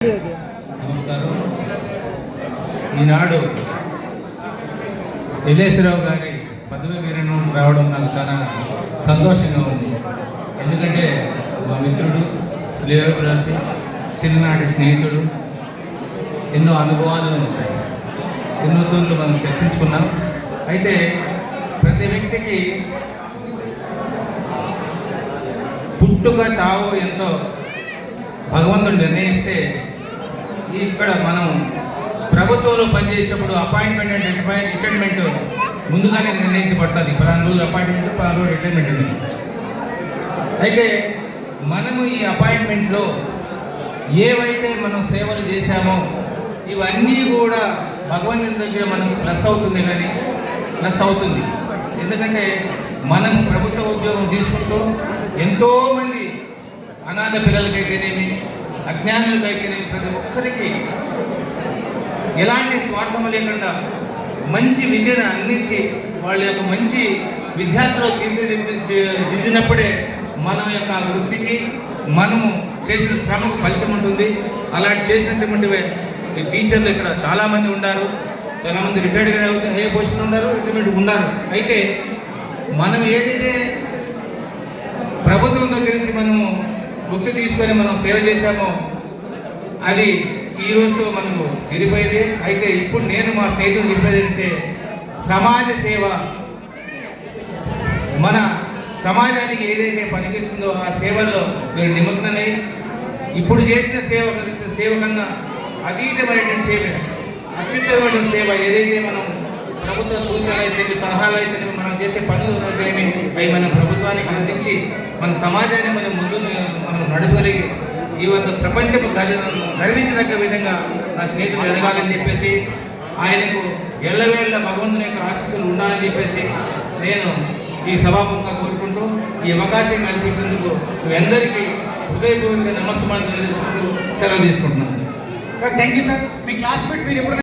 నమస్కారం. ఈనాడు ఎల్లేశ్వరరావు గారి పదవి విరమణ రావడం నాకు చాలా సంతోషంగా ఉంది. ఎందుకంటే మా మిత్రుడు, శ్రేయోభిలాషి, చిన్ననాటి స్నేహితుడు, ఎన్నో అనుభవాలు, ఎన్నో తూర్లు మనం చర్చించుకున్నాం. అయితే ప్రతి వ్యక్తికి పుట్టుక చావు ఎంతో భగవంతుడు నిర్ణయిస్తే, ఇక్కడ మనం ప్రభుత్వంలో పనిచేసేటప్పుడు అపాయింట్మెంట్ అండ్ రిటైర్మెంట్ ముందుగానే నిర్ణయించబడుతుంది. 10 రోజులు అపాయింట్మెంట్, 10 రోజులు రిటైర్మెంట్ ఉంది. అయితే మనము ఈ అపాయింట్మెంట్లో ఏవైతే మనం సేవలు చేశామో ఇవన్నీ కూడా భగవంతుని దగ్గర మనకు ప్లస్ అవుతుంది, కానీ ప్లస్ అవుతుంది. ఎందుకంటే మనం ప్రభుత్వ ఉద్యోగం తీసుకుంటూ ఎంతోమంది అనాథ పిల్లలకైతేనేమి, అజ్ఞానులకైతేనేమి, ప్రతి ఒక్కరికి ఎలాంటి స్వార్థం లేకుండా మంచి విద్యను అందించి వాళ్ళ యొక్క మంచి విద్యార్థులు తీర్చిదిద్దినప్పుడే మన యొక్క వృత్తికి మనము చేసిన శ్రమకు ఫలితం ఉంటుంది. అలాంటి చేసినటువంటి టీచర్లు ఇక్కడ చాలామంది ఉన్నారు. చాలామంది రిటైర్డ్ అవుతే ఏ పొజిషన్ ఉన్నారు, రిటైర్మెంట్ ఉన్నారు. అయితే మనం ఏదైతే ప్రభుత్వం దగ్గర నుంచి మనము గుర్తు తీసుకొని మనం సేవ చేశామో అది ఈ రోజుతో మనకు తీరిపోయింది. అయితే ఇప్పుడు నేను మా స్నేహితుడు చెప్పేది ఏంటంటే, సమాజ సేవ మన సమాజానికి ఏదైతే పనికిస్తుందో ఆ సేవల్లో నేను నిమగ్నమై ఇప్పుడు చేసిన సేవ కన్నా అతీతమైనటువంటి సేవ, అత్యుత్తమైన సేవ ఏదైతే మనం ప్రభుత్వ సూచనలు అయితే, సలహాలు అయితే, మనం చేసే పనులు అయితేనేమి అవి మన ప్రభుత్వానికి అందించి మన సమాజాన్ని మనం నడుపగలిగి ఈ వద్ద ప్రపంచపు గర్వించదగ్గ విధంగా నా స్నేహితుడు ఎదగాలని చెప్పేసి, ఆయనకు ఎల్లవేళ్ళ భగవంతుని యొక్క ఆశీస్సులు ఉండాలని చెప్పేసి నేను ఈ సభాముఖంగా కోరుకుంటూ ఈ అవకాశం కల్పించినందుకు మీ అందరికీ హృదయపూర్వక నమస్కారం తెలియజేసుకుంటూ సెలవు తీసుకుంటున్నాను. Sir, thank you sir. Me classmate మీరు ఎప్పుడు